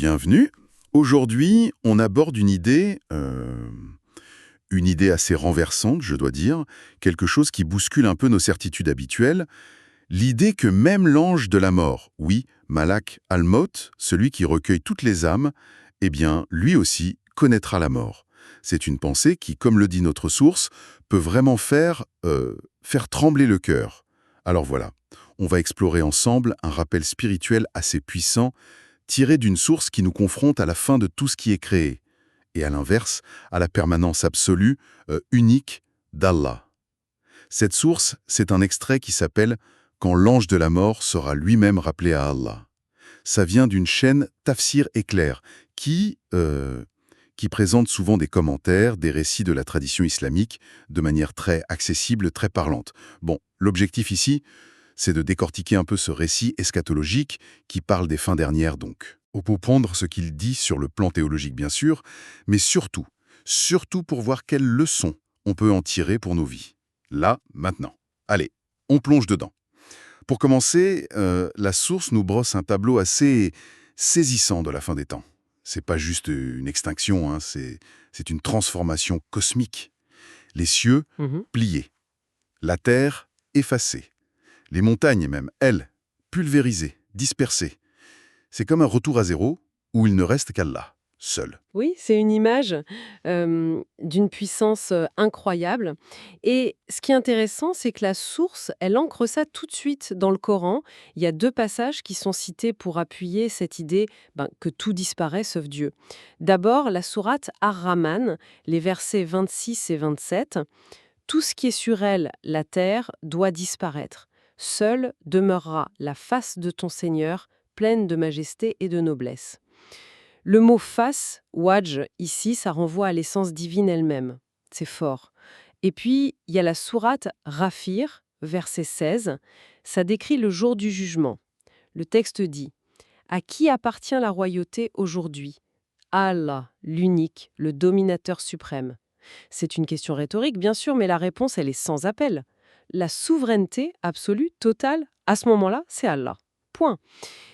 bienvenue. Aujourd'hui, on aborde une idée assez renversante, je dois dire, quelque chose qui bouscule un peu nos certitudes habituelles, l'idée que même l'ange de la mort, oui, Malak al-Maut, celui qui recueille toutes les âmes, eh bien, lui aussi connaîtra la mort. C'est une pensée qui, comme le dit notre source, peut vraiment faire trembler le cœur. Alors voilà, on va explorer ensemble un rappel spirituel assez puissant, tiré d'une source qui nous confronte à la fin de tout ce qui est créé, et à l'inverse, à la permanence absolue, unique d'Allah. Cette source, c'est un extrait qui s'appelle « Quand l'ange de la mort sera lui-même rappelé à Allah ». Ça vient d'une chaîne Tafsir Éclair, qui présente souvent des commentaires, des récits de la tradition islamique, de manière très accessible, très parlante. Bon, l'objectif ici, c'est de décortiquer un peu ce récit eschatologique qui parle des fins dernières donc. Pour prendre ce qu'il dit sur le plan théologique bien sûr, mais surtout pour voir quelles leçons on peut en tirer pour nos vies. Là, maintenant. Allez, on plonge dedans. Pour commencer, la source nous brosse un tableau assez saisissant de la fin des temps. C'est pas juste une extinction, hein, c'est une transformation cosmique. Les cieux pliés, la terre effacée, les montagnes même, elles, pulvérisées, dispersées. C'est comme un retour à zéro où il ne reste qu'Allah, seul. Oui, c'est une image d'une puissance incroyable. Et ce qui est intéressant, c'est que la source, elle ancre ça tout de suite dans le Coran. Il y a 2 passages qui sont cités pour appuyer cette idée que tout disparaît sauf Dieu. D'abord, la sourate Ar-Rahman, les versets 26 et 27. Tout ce qui est sur elle, la terre, doit disparaître. Seule demeurera la face de ton Seigneur, pleine de majesté et de noblesse. Le mot face, wajh, ici, ça renvoie à l'essence divine elle-même. C'est fort. Et puis, il y a la sourate Rafir, verset 16. Ça décrit le jour du jugement. Le texte dit « À qui appartient la royauté aujourd'hui ? À Allah, l'unique, le dominateur suprême. » C'est une question rhétorique, bien sûr, mais la réponse, elle est sans appel. La souveraineté absolue, totale, à ce moment-là, c'est Allah. Point.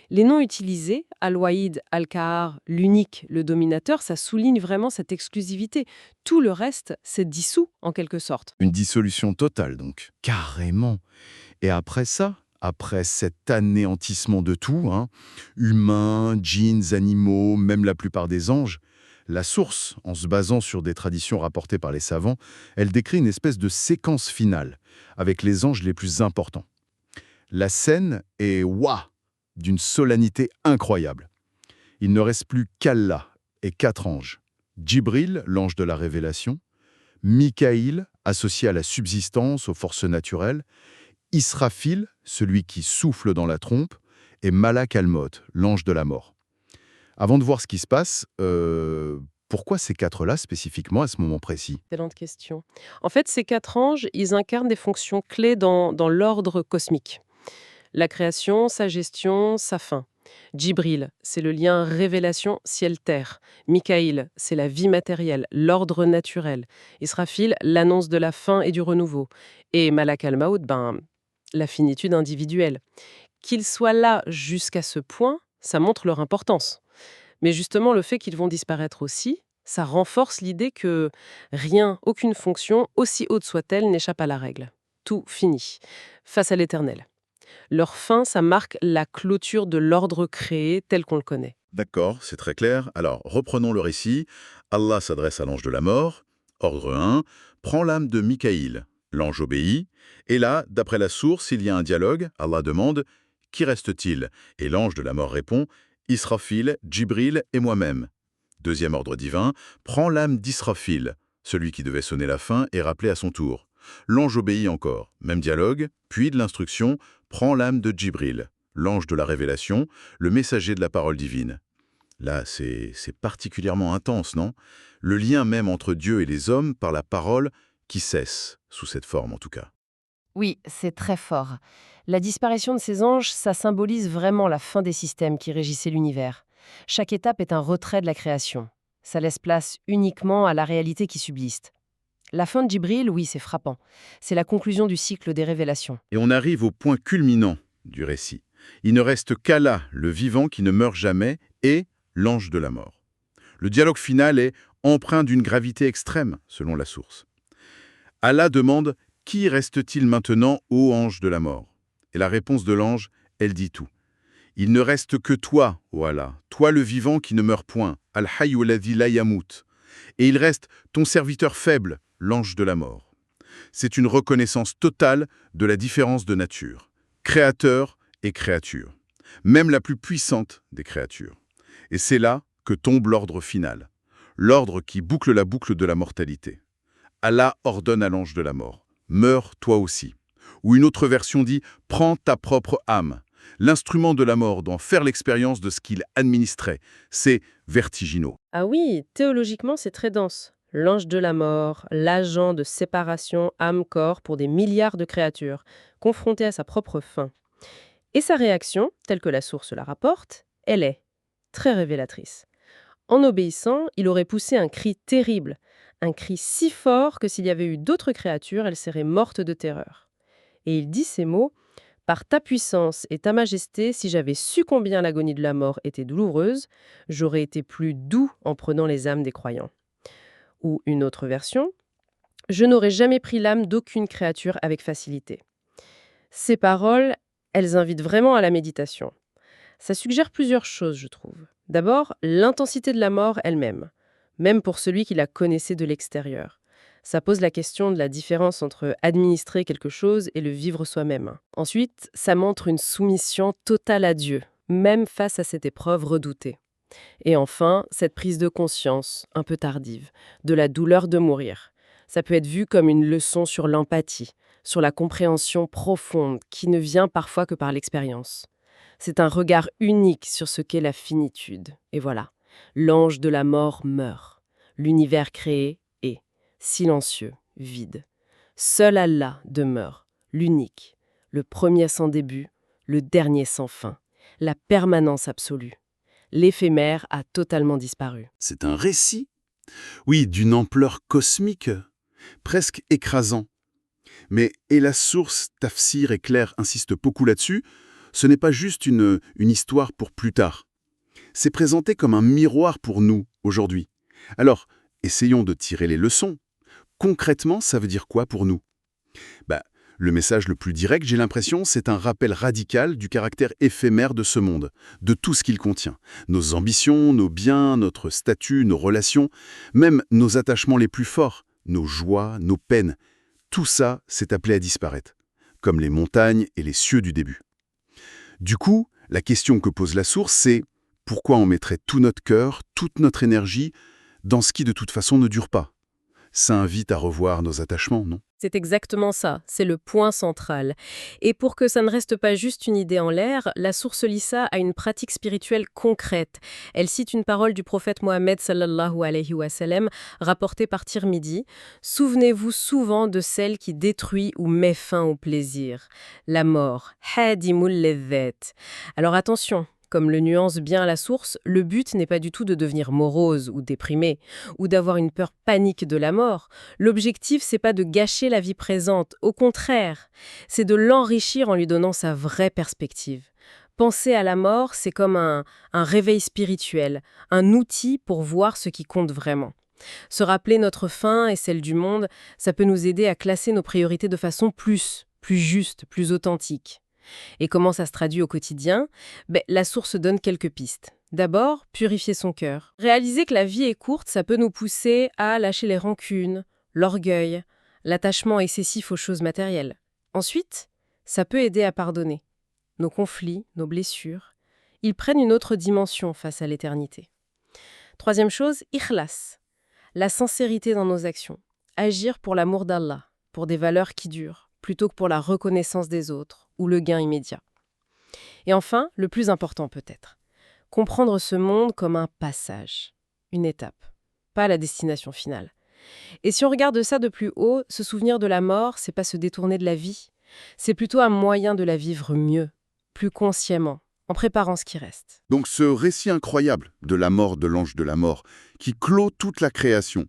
Les noms utilisés, Al-Wahid, Al-Qahar, l'unique, le dominateur, ça souligne vraiment cette exclusivité. Tout le reste, c'est dissous, en quelque sorte. Une dissolution totale donc. Carrément. Et après ça, après cet anéantissement de tout, hein, humains, djinns, animaux, même la plupart des anges, la source, en se basant sur des traditions rapportées par les savants, elle décrit une espèce de séquence finale, avec les anges les plus importants. La scène est d'une solennité incroyable. Il ne reste plus qu'Allah et 4 anges. Djibril, l'ange de la révélation, Mikaïl, associé à la subsistance, aux forces naturelles, Israfil, celui qui souffle dans la trompe, et Malak al-Maut, l'ange de la mort. Avant de voir ce qui se passe, pourquoi ces 4-là spécifiquement à ce moment précis? Excellente question. En fait, ces 4 anges, ils incarnent des fonctions clés dans l'ordre cosmique. La création, sa gestion, sa fin. Djibril, c'est le lien révélation ciel-terre. Mikaïl, c'est la vie matérielle, l'ordre naturel. Israfil, l'annonce de la fin et du renouveau. Et Malak al-Maut, la finitude individuelle. Qu'ils soient là jusqu'à ce point, ça montre leur importance. Mais justement, le fait qu'ils vont disparaître aussi, ça renforce l'idée que rien, aucune fonction, aussi haute soit-elle, n'échappe à la règle. Tout finit, face à l'éternel. Leur fin, ça marque la clôture de l'ordre créé tel qu'on le connaît. D'accord, c'est très clair. Alors, reprenons le récit. Allah s'adresse à l'ange de la mort. Ordre 1. Prends l'âme de Mikaïl. L'ange obéit. Et là, d'après la source, il y a un dialogue. Allah demande « Qui reste-t-il » Et l'ange de la mort répond « Israfil, Djibril et moi-même ». Deuxième ordre divin. Prends l'âme d'Israfil. Celui qui devait sonner la fin est rappelé à son tour. L'ange obéit encore. Même dialogue. Puis de l'instruction « Prends l'âme de Djibril ». L'ange de la révélation, le messager de la parole divine. Là, c'est particulièrement intense, non? Le lien même entre Dieu et les hommes par la parole qui cesse, sous cette forme en tout cas. Oui, c'est très fort. La disparition de ces anges, ça symbolise vraiment la fin des systèmes qui régissaient l'univers. Chaque étape est un retrait de la création. Ça laisse place uniquement à la réalité qui subsiste. La fin de Djibril, oui, c'est frappant. C'est la conclusion du cycle des révélations. Et on arrive au point culminant du récit. Il ne reste qu'Allah, le vivant qui ne meurt jamais, et l'ange de la mort. Le dialogue final est empreint d'une gravité extrême, selon la source. Allah demande « Qui reste-t-il maintenant, ô ange de la mort ?» Et la réponse de l'ange, elle dit tout. « Il ne reste que toi, ô Allah, toi le vivant qui ne meurt point, Al-Hayyu alladhi la yamut. Et il reste ton serviteur faible, l'ange de la mort. » C'est une reconnaissance totale de la différence de nature, créateur et créature, même la plus puissante des créatures. Et c'est là que tombe l'ordre final, l'ordre qui boucle la boucle de la mortalité. Allah ordonne à l'ange de la mort, « Meurs toi aussi ». Ou une autre version dit « Prends ta propre âme ». L'instrument de la mort doit faire l'expérience de ce qu'il administrait. C'est vertigineux. Ah oui, théologiquement, c'est très dense. L'ange de la mort, l'agent de séparation âme-corps pour des milliards de créatures, confronté à sa propre fin. Et sa réaction, telle que la source la rapporte, elle est très révélatrice. En obéissant, il aurait poussé un cri terrible, un cri si fort que s'il y avait eu d'autres créatures, elles seraient mortes de terreur. Et il dit ces mots: « Par ta puissance et ta majesté, si j'avais su combien l'agonie de la mort était douloureuse, j'aurais été plus doux en prenant les âmes des croyants. » Ou une autre version: « Je n'aurais jamais pris l'âme d'aucune créature avec facilité. » Ces paroles, elles invitent vraiment à la méditation. Ça suggère plusieurs choses, je trouve. D'abord, l'intensité de la mort elle-même, même pour celui qui la connaissait de l'extérieur. Ça pose la question de la différence entre administrer quelque chose et le vivre soi-même. Ensuite, ça montre une soumission totale à Dieu, même face à cette épreuve redoutée. Et enfin, cette prise de conscience, un peu tardive, de la douleur de mourir. Ça peut être vu comme une leçon sur l'empathie, sur la compréhension profonde qui ne vient parfois que par l'expérience. C'est un regard unique sur ce qu'est la finitude. Et voilà, l'ange de la mort meurt. L'univers créé est silencieux, vide. Seul Allah demeure, l'unique, le premier sans début, le dernier sans fin, la permanence absolue. L'éphémère a totalement disparu. C'est un récit, oui, d'une ampleur cosmique, presque écrasant. Mais, et la source, Tafsir et Claire insistent beaucoup là-dessus, ce n'est pas juste une histoire pour plus tard. C'est présenté comme un miroir pour nous, aujourd'hui. Alors, essayons de tirer les leçons. Concrètement, ça veut dire quoi pour nous? Le message le plus direct, j'ai l'impression, c'est un rappel radical du caractère éphémère de ce monde, de tout ce qu'il contient. Nos ambitions, nos biens, notre statut, nos relations, même nos attachements les plus forts, nos joies, nos peines. Tout ça s'est appelé à disparaître, comme les montagnes et les cieux du début. Du coup, la question que pose la source, c'est pourquoi on mettrait tout notre cœur, toute notre énergie dans ce qui de toute façon ne dure pas? Ça invite à revoir nos attachements, non? C'est exactement ça, c'est le point central. Et pour que ça ne reste pas juste une idée en l'air, la source lit ça à une pratique spirituelle concrète. Elle cite une parole du prophète Mohammed sallallahu alayhi wa sallam, rapportée par Tirmidhi. « Souvenez-vous souvent de celle qui détruit ou met fin au plaisir. La mort, hadimul ledhet. » Alors attention, comme le nuance bien la source, le but n'est pas du tout de devenir morose ou déprimé, ou d'avoir une peur panique de la mort. L'objectif, c'est pas de gâcher la vie présente, au contraire, c'est de l'enrichir en lui donnant sa vraie perspective. Penser à la mort, c'est comme un réveil spirituel, un outil pour voir ce qui compte vraiment. Se rappeler notre fin et celle du monde, ça peut nous aider à classer nos priorités de façon plus juste, plus authentique. Et comment ça se traduit au quotidien? La source donne quelques pistes. D'abord, purifier son cœur. Réaliser que la vie est courte, ça peut nous pousser à lâcher les rancunes, l'orgueil, l'attachement excessif aux choses matérielles. Ensuite, ça peut aider à pardonner. Nos conflits, nos blessures, ils prennent une autre dimension face à l'éternité. Troisième chose, ikhlas. La sincérité dans nos actions. Agir pour l'amour d'Allah, pour des valeurs qui durent, plutôt que pour la reconnaissance des autres ou le gain immédiat. Et enfin, le plus important peut-être, comprendre ce monde comme un passage, une étape, pas la destination finale. Et si on regarde ça de plus haut, se souvenir de la mort, c'est pas se détourner de la vie, c'est plutôt un moyen de la vivre mieux, plus consciemment, en préparant ce qui reste. Donc ce récit incroyable de la mort de l'ange de la mort, qui clôt toute la création,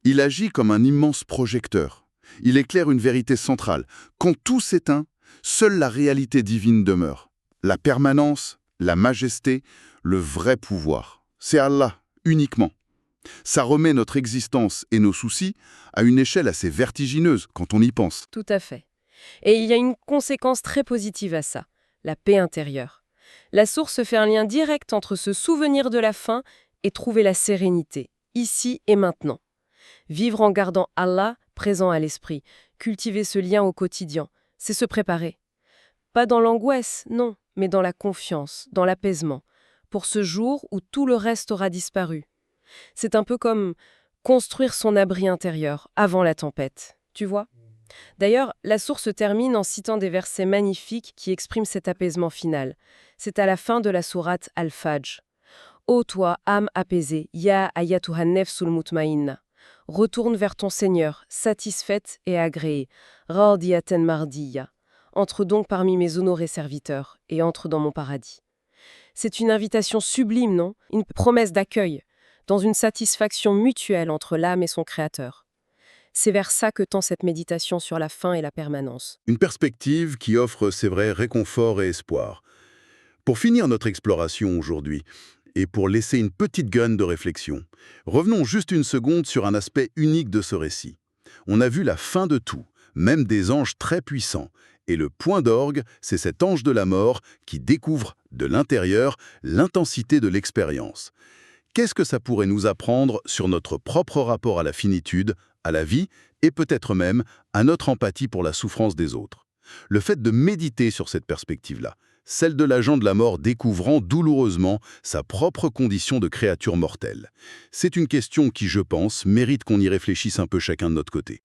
il agit comme un immense projecteur. Il éclaire une vérité centrale. Quand tout s'éteint, seule la réalité divine demeure. La permanence, la majesté, le vrai pouvoir. c'est Allah, uniquement. Ça remet notre existence et nos soucis à une échelle assez vertigineuse quand on y pense. Tout à fait. Et il y a une conséquence très positive à ça, la paix intérieure. La source fait un lien direct entre se souvenir de la fin et trouver la sérénité, ici et maintenant. Vivre en gardant Allah présent à l'esprit, cultiver ce lien au quotidien, c'est se préparer. Pas dans l'angoisse, non, mais dans la confiance, dans l'apaisement, pour ce jour où tout le reste aura disparu. C'est un peu comme construire son abri intérieur avant la tempête, tu vois ? D'ailleurs, la source termine en citant des versets magnifiques qui expriment cet apaisement final. C'est à la fin de la sourate Al-Fajr. Ô toi, âme apaisée, ya ayatuhan nefsul mutmainna. Retourne vers ton Seigneur, satisfaite et agréée. Radiyaten mardiya. Entre donc parmi mes honorés serviteurs et entre dans mon paradis. C'est une invitation sublime, non ? Une promesse d'accueil, dans une satisfaction mutuelle entre l'âme et son Créateur. C'est vers ça que tend cette méditation sur la fin et la permanence. Une perspective qui offre, c'est vrai, réconfort et espoir. Pour finir notre exploration aujourd'hui, et pour laisser une petite graine de réflexion, revenons juste une seconde sur un aspect unique de ce récit. On a vu la fin de tout, même des anges très puissants. Et le point d'orgue, c'est cet ange de la mort qui découvre, de l'intérieur, l'intensité de l'expérience. Qu'est-ce que ça pourrait nous apprendre sur notre propre rapport à la finitude, à la vie, et peut-être même à notre empathie pour la souffrance des autres? Le fait de méditer sur cette perspective-là, celle de l'agent de la mort découvrant douloureusement sa propre condition de créature mortelle. C'est une question qui, je pense, mérite qu'on y réfléchisse un peu chacun de notre côté.